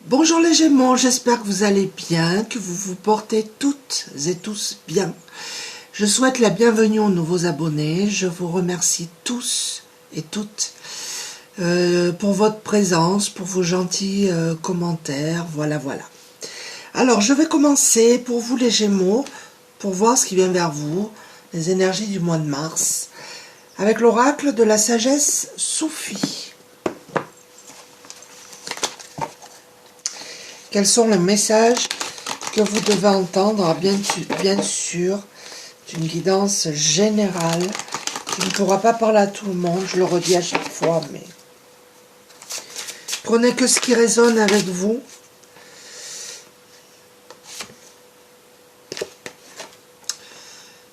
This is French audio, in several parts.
Bonjour les Gémeaux, j'espère que vous allez bien, que vous vous portez toutes et tous bien. Je souhaite la bienvenue aux nouveaux abonnés, je vous remercie tous et toutes pour votre présence, pour vos gentils commentaires, voilà. Alors je vais commencer pour vous les Gémeaux, pour voir ce qui vient vers vous, les énergies du mois de mars, avec l'oracle de la sagesse Sophie. Quels sont les messages que vous devez entendre? Bien sûr, une guidance générale qui ne pourra pas parler à tout le monde, je le redis à chaque fois, mais prenez que ce qui résonne avec vous.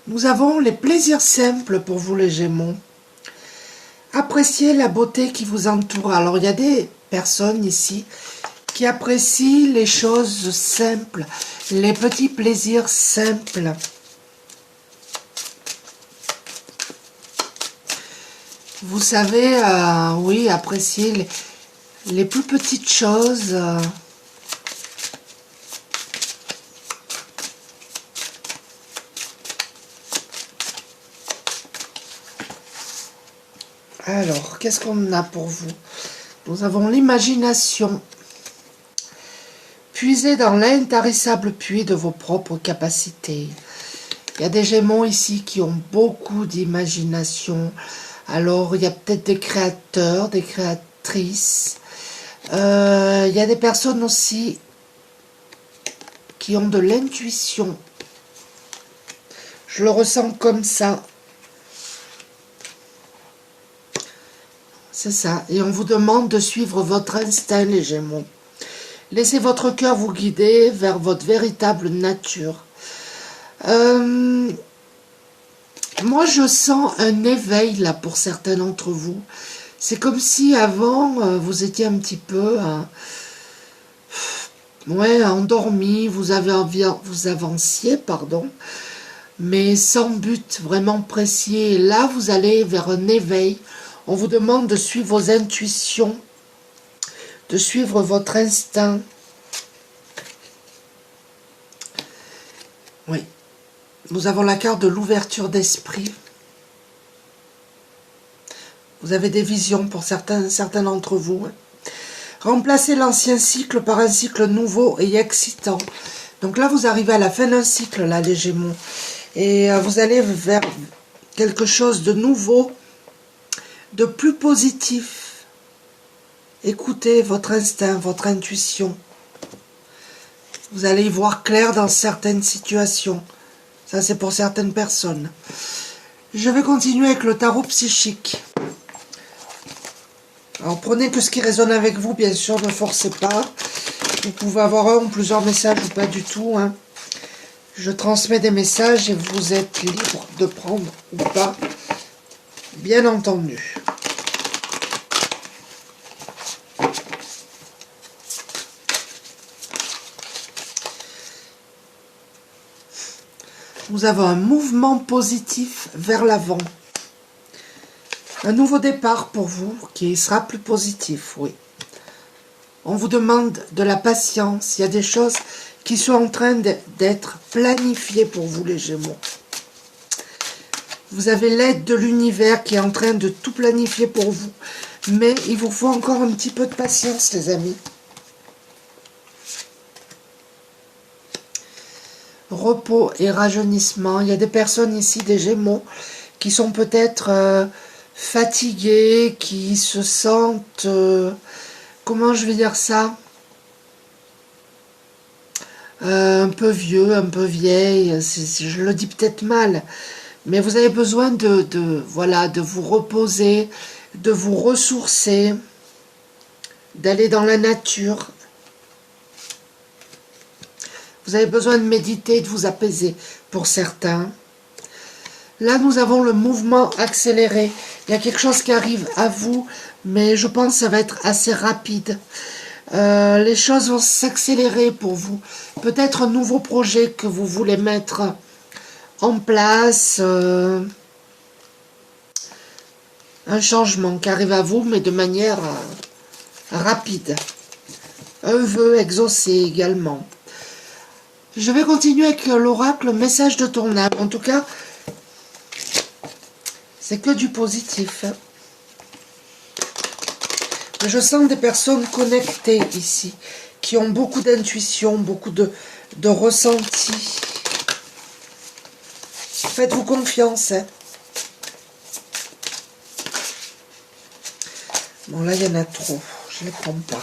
Nous avons les plaisirs simples pour vous les Gémeaux. Appréciez la beauté qui vous entoure. Alors il y a des personnes ici qui apprécient les choses simples, les petits plaisirs simples. Vous savez, oui, apprécier les plus petites choses. Alors, qu'est-ce qu'on a pour vous? Nous avons l'imagination. Puisez dans l'intarissable puits de vos propres capacités. Il y a des Gémeaux ici qui ont beaucoup d'imagination. Alors, il y a peut-être des créateurs, des créatrices. Il y a des personnes aussi qui ont de l'intuition. Je le ressens comme ça. C'est ça. Et on vous demande de suivre votre instinct, les Gémeaux. Laissez votre cœur vous guider vers votre véritable nature. Moi, je sens un éveil là pour certains d'entre vous. C'est comme si avant, vous étiez un petit peu endormi, vous avanciez, mais sans but vraiment précis. Et là, vous allez vers un éveil. On vous demande de suivre vos intuitions, de suivre votre instinct. Oui. Nous avons la carte de l'ouverture d'esprit. Vous avez des visions pour certains d'entre vous. Remplacez l'ancien cycle par un cycle nouveau et excitant. Donc là, vous arrivez à la fin d'un cycle, là, les Gémeaux. Et vous allez vers quelque chose de nouveau, de plus positif. Écoutez votre instinct, votre intuition. Vous allez y voir clair dans certaines situations. Ça, c'est pour certaines personnes. Je vais continuer avec le tarot psychique. Alors, prenez que ce qui résonne avec vous, bien sûr, ne forcez pas. Vous pouvez avoir un ou plusieurs messages ou pas du tout. Je transmets des messages et vous êtes libre de prendre ou pas, bien entendu. Nous avons un mouvement positif vers l'avant. Un nouveau départ pour vous qui sera plus positif, oui. On vous demande de la patience. Il y a des choses qui sont en train d'être planifiées pour vous, les Gémeaux. Vous avez l'aide de l'univers qui est en train de tout planifier pour vous. Mais il vous faut encore un petit peu de patience, les amis. Repos et rajeunissement. Il y a des personnes ici, des Gémeaux, qui sont peut-être fatiguées, qui se sentent... comment je vais dire ça? Un peu vieux, un peu vieille. Je le dis peut-être mal. Mais vous avez besoin de vous reposer, de vous ressourcer, d'aller dans la nature. Vous avez besoin de méditer, de vous apaiser pour certains. Là, nous avons le mouvement accéléré. Il y a quelque chose qui arrive à vous, mais je pense que ça va être assez rapide. Les choses vont s'accélérer pour vous. Peut-être un nouveau projet que vous voulez mettre en place. Un changement qui arrive à vous, mais de manière rapide. un vœu exaucé également. Je vais continuer avec l'oracle, le message de ton âme. En tout cas, c'est que du positif. Je sens des personnes connectées ici, qui ont beaucoup d'intuition, beaucoup de ressenti. Faites-vous confiance. Hein. Bon, là, il y en a trop. Je ne les prends pas.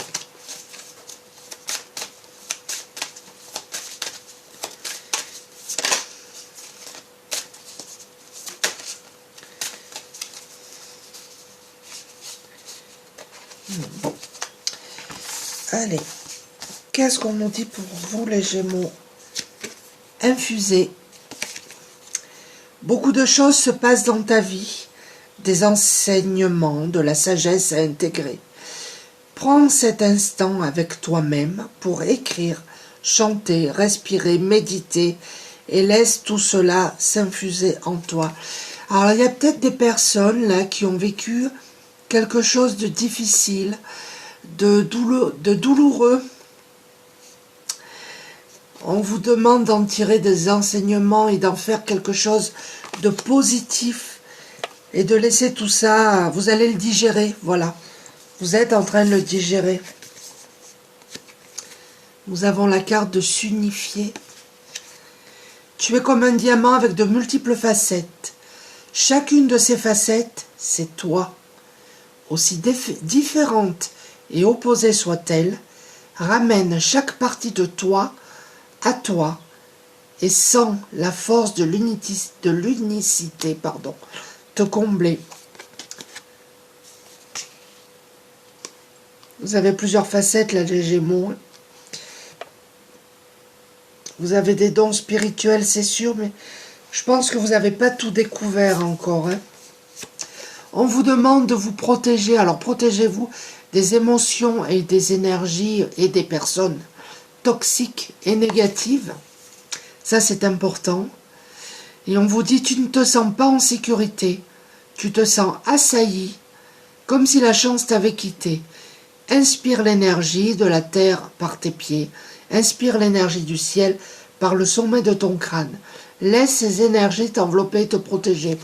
Allez, qu'est-ce qu'on nous dit pour vous les Gémeaux? Infusez. Beaucoup de choses se passent dans ta vie, des enseignements, de la sagesse à intégrer. Prends cet instant avec toi-même pour écrire, chanter, respirer, méditer et laisse tout cela s'infuser en toi. Alors il y a peut-être des personnes là qui ont vécu quelque chose de difficile, de douloureux. On vous demande d'en tirer des enseignements et d'en faire quelque chose de positif et de laisser tout ça, vous allez le digérer, voilà. Vous êtes en train de le digérer. Nous avons la carte de s'unifier. Tu es comme un diamant avec de multiples facettes. Chacune de ces facettes, c'est toi. Aussi différente et opposée soit-elle, ramène chaque partie de toi à toi et sens la force de l'unicité, te combler. Vous avez plusieurs facettes là, les Gémeaux. Vous avez des dons spirituels, c'est sûr, mais je pense que vous n'avez pas tout découvert encore. Hein. On vous demande de vous protéger. Alors protégez-vous des émotions et des énergies et des personnes toxiques et négatives. Ça, c'est important. Et on vous dit, tu ne te sens pas en sécurité. Tu te sens assailli, comme si la chance t'avait quitté. Inspire l'énergie de la terre par tes pieds. Inspire l'énergie du ciel par le sommet de ton crâne. Laisse ces énergies t'envelopper et te protéger.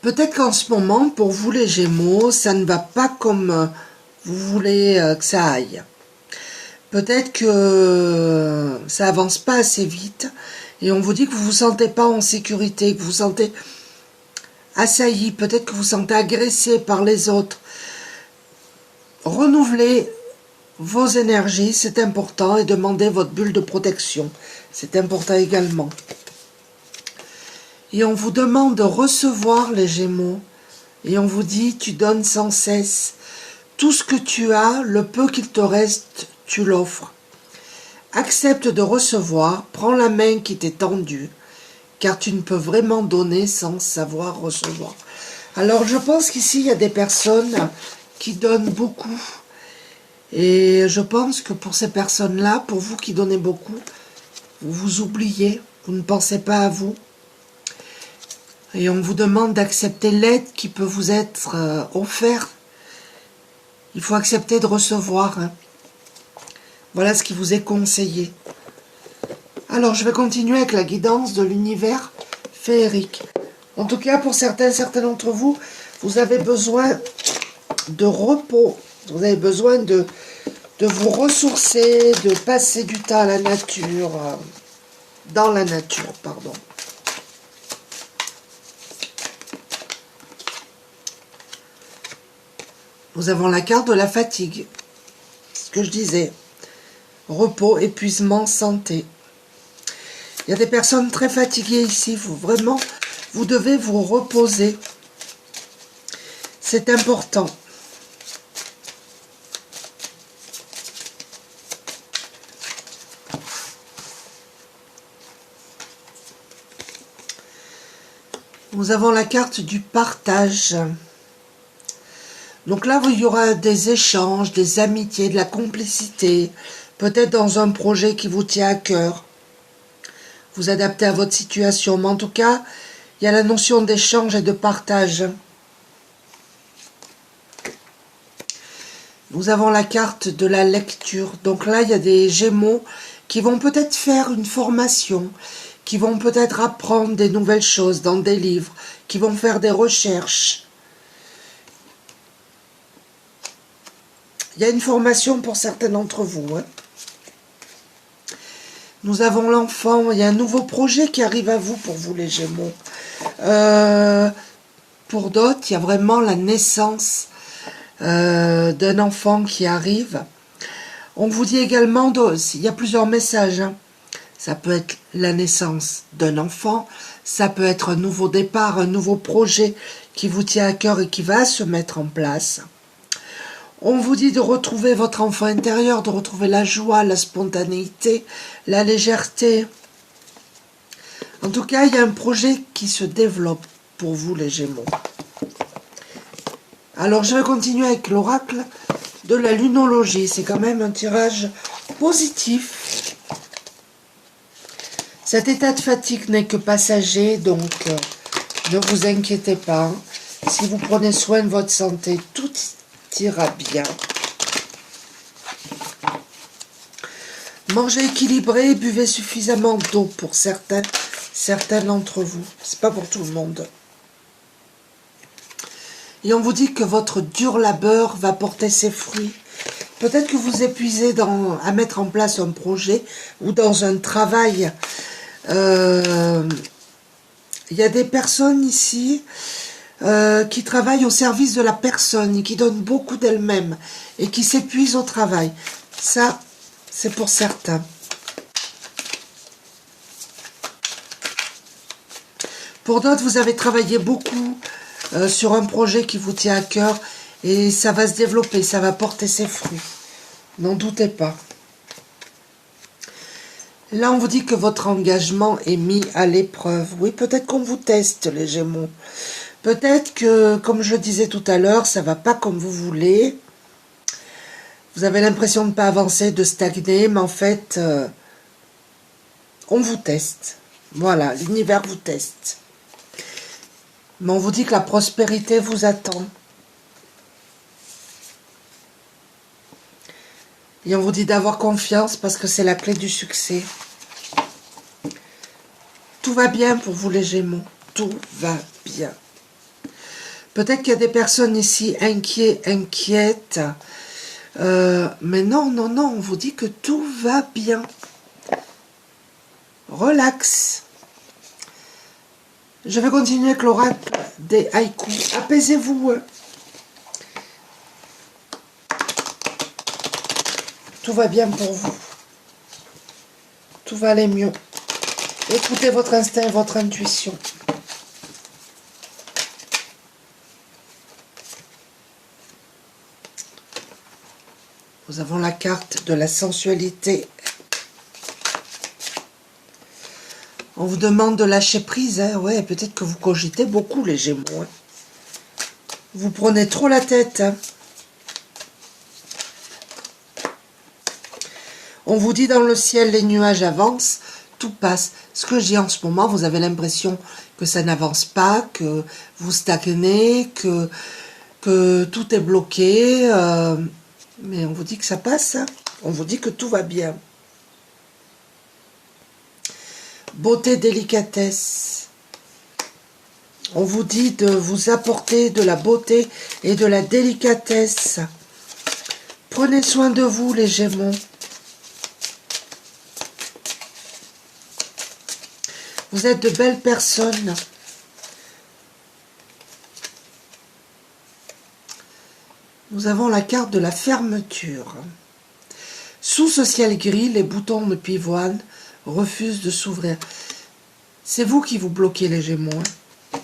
Peut-être qu'en ce moment, pour vous les Gémeaux, ça ne va pas comme vous voulez que ça aille. Peut-être que ça avance pas assez vite et on vous dit que vous vous sentez pas en sécurité, que vous vous sentez assailli, peut-être que vous vous sentez agressé par les autres. Renouvelez vos énergies, c'est important, et demandez votre bulle de protection. C'est important également. Et on vous demande de recevoir les Gémeaux. Et on vous dit, tu donnes sans cesse. Tout ce que tu as, le peu qu'il te reste, tu l'offres. Accepte de recevoir, prends la main qui t'est tendue, car tu ne peux vraiment donner sans savoir recevoir. Alors je pense qu'ici, il y a des personnes qui donnent beaucoup. Et je pense que pour ces personnes-là, pour vous qui donnez beaucoup, vous vous oubliez, vous ne pensez pas à vous. Et on vous demande d'accepter l'aide qui peut vous être offerte. Il faut accepter de recevoir. Hein. Voilà ce qui vous est conseillé. Alors, je vais continuer avec la guidance de l'univers féerique. En tout cas, pour certains d'entre vous, vous avez besoin de repos. Vous avez besoin de vous ressourcer, de passer du temps à la nature, dans la nature, pardon. Nous avons la carte de la fatigue, ce que je disais. Repos, épuisement, santé. Il y a des personnes très fatiguées ici. Vous devez vous reposer. C'est important. Nous avons la carte du partage. Donc là, il y aura des échanges, des amitiés, de la complicité, peut-être dans un projet qui vous tient à cœur. Vous adaptez à votre situation, mais en tout cas, il y a la notion d'échange et de partage. Nous avons la carte de la lecture. Donc là, il y a des Gémeaux qui vont peut-être faire une formation, qui vont peut-être apprendre des nouvelles choses dans des livres, qui vont faire des recherches. Il y a une formation pour certains d'entre vous. Hein. Nous avons l'enfant. Il y a un nouveau projet qui arrive à vous, pour vous les Gémeaux. Pour d'autres, il y a vraiment la naissance d'un enfant qui arrive. On vous dit également, il y a plusieurs messages. Hein. Ça peut être la naissance d'un enfant, ça peut être un nouveau départ, un nouveau projet qui vous tient à cœur et qui va se mettre en place. On vous dit de retrouver votre enfant intérieur, de retrouver la joie, la spontanéité, la légèreté. En tout cas, il y a un projet qui se développe pour vous les Gémeaux. Alors, je vais continuer avec l'oracle de la lunologie. C'est quand même un tirage positif. Cet état de fatigue n'est que passager, donc ne vous inquiétez pas. Si vous prenez soin de votre santé, tout ira bien. Mangez équilibré, buvez suffisamment d'eau pour certains d'entre vous. C'est pas pour tout le monde. Et on vous dit que votre dur labeur va porter ses fruits. Peut-être que vous épuisez à mettre en place un projet ou dans un travail. Il y a des personnes ici qui travaillent au service de la personne, qui donnent beaucoup d'elles-mêmes et qui s'épuisent au travail. Ça, c'est pour certains. Pour d'autres, vous avez travaillé beaucoup sur un projet qui vous tient à cœur et ça va se développer, ça va porter ses fruits. N'en doutez pas. Là, on vous dit que votre engagement est mis à l'épreuve. Oui, peut-être qu'on vous teste, les Gémeaux. Peut-être que, comme je disais tout à l'heure, ça ne va pas comme vous voulez. Vous avez l'impression de ne pas avancer, de stagner, mais en fait, on vous teste. Voilà, l'univers vous teste. Mais on vous dit que la prospérité vous attend. Et on vous dit d'avoir confiance parce que c'est la clé du succès. Tout va bien pour vous les Gémeaux. Tout va bien. Peut-être qu'il y a des personnes ici inquiètes. Mais non, non, non. On vous dit que tout va bien. Relax. Je vais continuer avec l'oracle des haïkus. Apaisez-vous. Tout va bien pour vous. Tout va aller mieux. Écoutez votre instinct et votre intuition. Nous avons la carte de la sensualité. On vous demande de lâcher prise. Hein. Ouais, peut-être que vous cogitez beaucoup, les Gémeaux. Hein. Vous prenez trop la tête. Hein. On vous dit dans le ciel, les nuages avancent, tout passe. Ce que j'ai en ce moment, vous avez l'impression que ça n'avance pas, que vous stagnez, que tout est bloqué. Mais on vous dit que ça passe. Hein. On vous dit que tout va bien. Beauté, délicatesse. On vous dit de vous apporter de la beauté et de la délicatesse. Prenez soin de vous, les Gémeaux. Vous êtes de belles personnes. Nous avons la carte de la fermeture. Sous ce ciel gris, les boutons de pivoine refusent de s'ouvrir. C'est vous qui vous bloquez, les Gémeaux. Hein.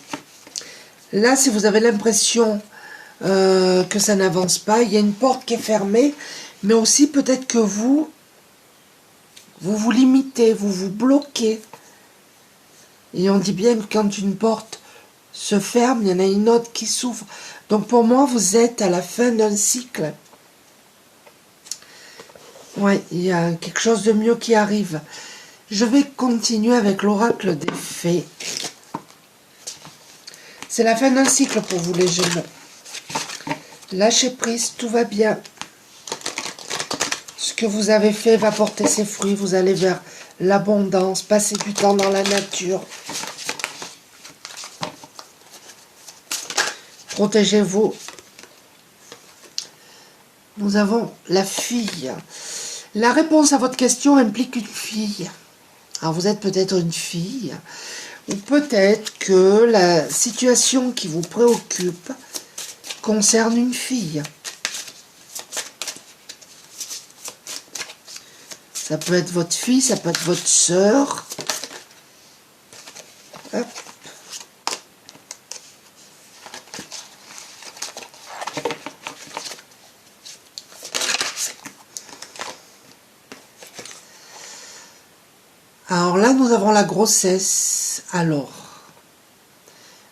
Là, si vous avez l'impression que ça n'avance pas, il y a une porte qui est fermée, mais aussi peut-être que vous vous limitez, vous vous bloquez. Et on dit bien que quand une porte se ferme, il y en a une autre qui s'ouvre. Donc pour moi, vous êtes à la fin d'un cycle. Oui, il y a quelque chose de mieux qui arrive. Je vais continuer avec l'oracle des fées. C'est la fin d'un cycle pour vous les Gémeaux. Lâchez prise, tout va bien. que vous avez fait va porter ses fruits. Vous allez vers l'abondance, passer du temps dans la nature. Protégez-vous. Nous avons la fille. La réponse à votre question implique une fille. Alors vous êtes peut-être une fille, ou peut-être que la situation qui vous préoccupe concerne une fille. Ça peut être votre fille, ça peut être votre sœur. Hop. Alors là, nous avons la grossesse. Alors,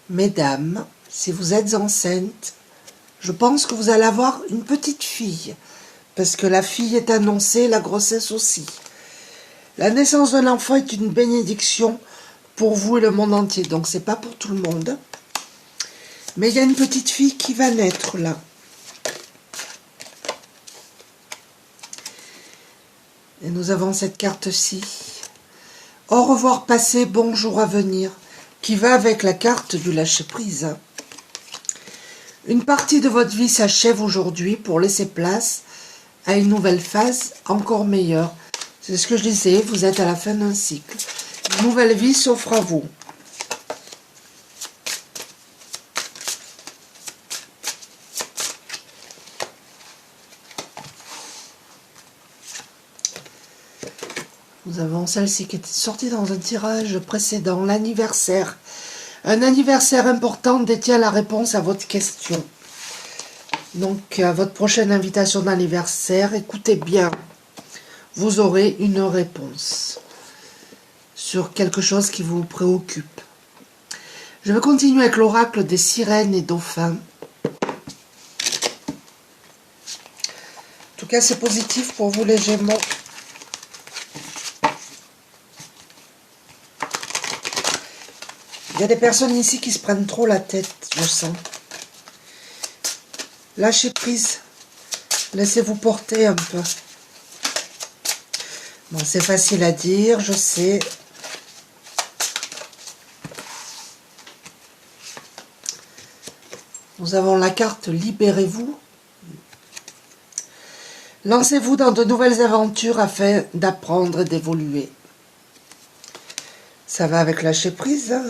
mesdames, si vous êtes enceintes, je pense que vous allez avoir une petite fille. Parce que la fille est annoncée, la grossesse aussi. La naissance d'un enfant est une bénédiction pour vous et le monde entier. Donc, c'est pas pour tout le monde. Mais il y a une petite fille qui va naître là. Et nous avons cette carte-ci. Au revoir passé, bonjour à venir, qui va avec la carte du lâcher-prise. Une partie de votre vie s'achève aujourd'hui pour laisser place à une nouvelle phase encore meilleure. C'est ce que je disais, vous êtes à la fin d'un cycle. Une nouvelle vie s'offre à vous. Nous avons celle-ci qui était sortie dans un tirage précédent, l'anniversaire. Un anniversaire important détient la réponse à votre question. Donc, à votre prochaine invitation d'anniversaire, écoutez bien. Vous aurez une réponse sur quelque chose qui vous préoccupe. Je vais continuer avec l'oracle des sirènes et dauphins. En tout cas, c'est positif pour vous les Gémeaux. Il y a des personnes ici qui se prennent trop la tête, je sens. Lâchez prise. Laissez-vous porter un peu. Bon, c'est facile à dire, je sais. Nous avons la carte Libérez-vous. Lancez-vous dans de nouvelles aventures afin d'apprendre et d'évoluer. Ça va avec lâcher prise. Hein.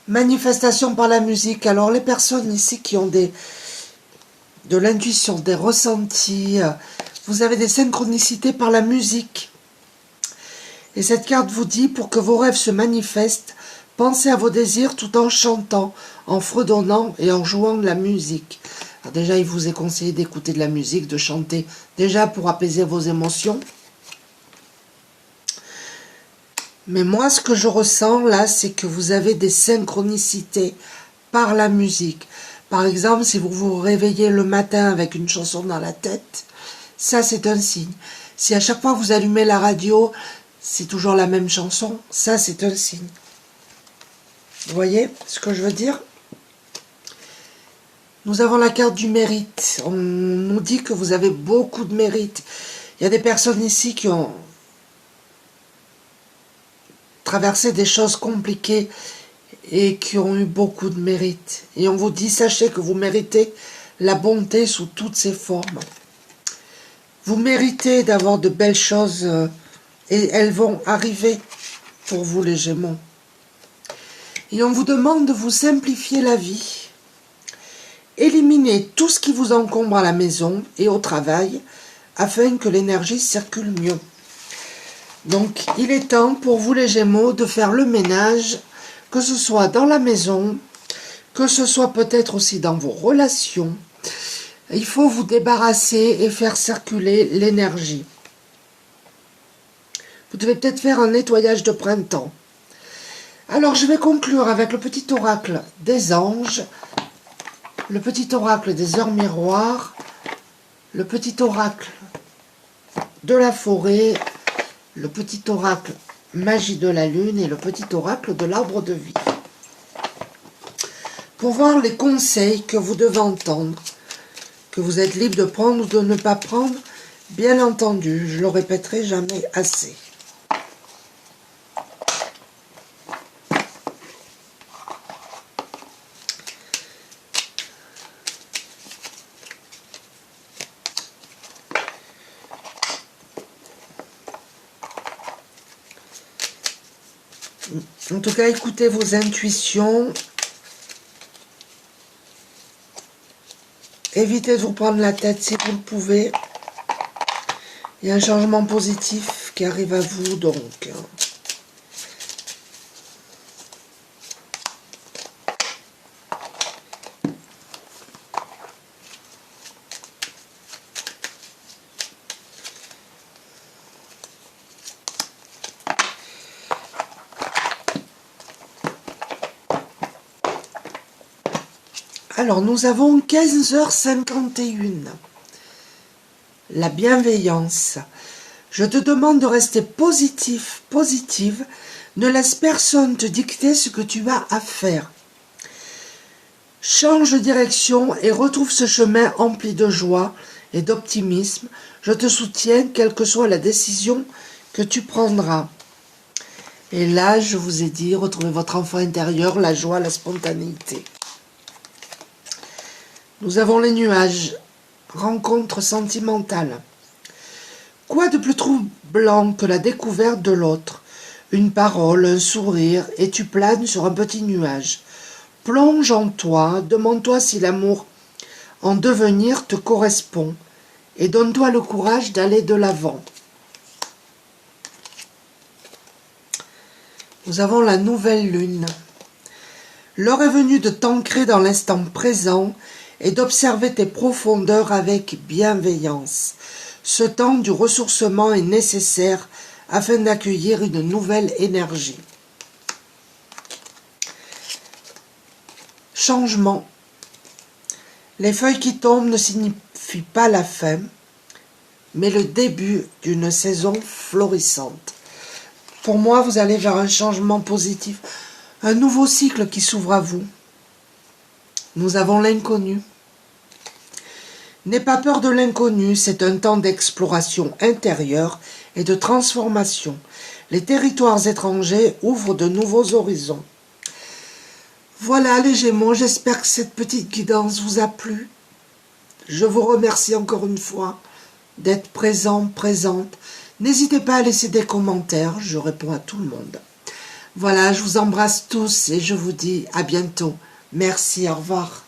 Manifestation par la musique. Alors les personnes ici qui ont de l'intuition, des ressentis, vous avez des synchronicités par la musique. Et cette carte vous dit, pour que vos rêves se manifestent, pensez à vos désirs tout en chantant, en fredonnant et en jouant de la musique. Alors déjà, il vous est conseillé d'écouter de la musique, de chanter, déjà pour apaiser vos émotions. Mais moi, ce que je ressens là, c'est que vous avez des synchronicités par la musique. Par exemple, si vous vous réveillez le matin avec une chanson dans la tête, ça c'est un signe. Si à chaque fois vous allumez la radio, c'est toujours la même chanson, ça c'est un signe. Vous voyez ce que je veux dire? Nous avons la carte du mérite. On nous dit que vous avez beaucoup de mérite. Il y a des personnes ici qui ont traversé des choses compliquées et qui ont eu beaucoup de mérite. Et on vous dit, sachez que vous méritez la bonté sous toutes ses formes. Vous méritez d'avoir de belles choses et elles vont arriver pour vous les Gémeaux. Et on vous demande de vous simplifier la vie. Éliminez tout ce qui vous encombre à la maison et au travail afin que l'énergie circule mieux. Donc, il est temps pour vous les Gémeaux de faire le ménage, que ce soit dans la maison, que ce soit peut-être aussi dans vos relations. Il faut vous débarrasser et faire circuler l'énergie. Vous devez peut-être faire un nettoyage de printemps. Alors, je vais conclure avec le petit oracle des anges, le petit oracle des heures miroirs, le petit oracle de la forêt, le petit oracle magie de la lune et le petit oracle de l'arbre de vie. Pour voir les conseils que vous devez entendre, que que vous êtes libre de prendre ou de ne pas prendre, bien entendu, je le répéterai jamais assez. En tout cas, écoutez vos intuitions. Évitez de vous prendre la tête si vous le pouvez. Il y a un changement positif qui arrive à vous, donc. Alors, nous avons 15h51. La bienveillance. Je te demande de rester positif, positive. Ne laisse personne te dicter ce que tu as à faire. Change de direction et retrouve ce chemin empli de joie et d'optimisme. Je te soutiens, quelle que soit la décision que tu prendras. Et là, je vous ai dit, retrouvez votre enfant intérieur, la joie, la spontanéité. Nous avons les nuages, rencontre sentimentale. Quoi de plus troublant que la découverte de l'autre? Une parole, un sourire, et tu planes sur un petit nuage. Plonge en toi, demande-toi si l'amour en devenir te correspond, et donne-toi le courage d'aller de l'avant. Nous avons la nouvelle lune. L'heure est venue de t'ancrer dans l'instant présent et d'observer tes profondeurs avec bienveillance. Ce temps du ressourcement est nécessaire afin d'accueillir une nouvelle énergie. Changement. Les feuilles qui tombent ne signifient pas la fin, mais le début d'une saison florissante. Pour moi, vous allez vers un changement positif, un nouveau cycle qui s'ouvre à vous. Nous avons l'inconnu. N'aie pas peur de l'inconnu, c'est un temps d'exploration intérieure et de transformation. Les territoires étrangers ouvrent de nouveaux horizons. Voilà les Gémeaux, j'espère que cette petite guidance vous a plu. Je vous remercie encore une fois d'être présent, présente. N'hésitez pas à laisser des commentaires, je réponds à tout le monde. Voilà, je vous embrasse tous et je vous dis à bientôt. Merci, au revoir.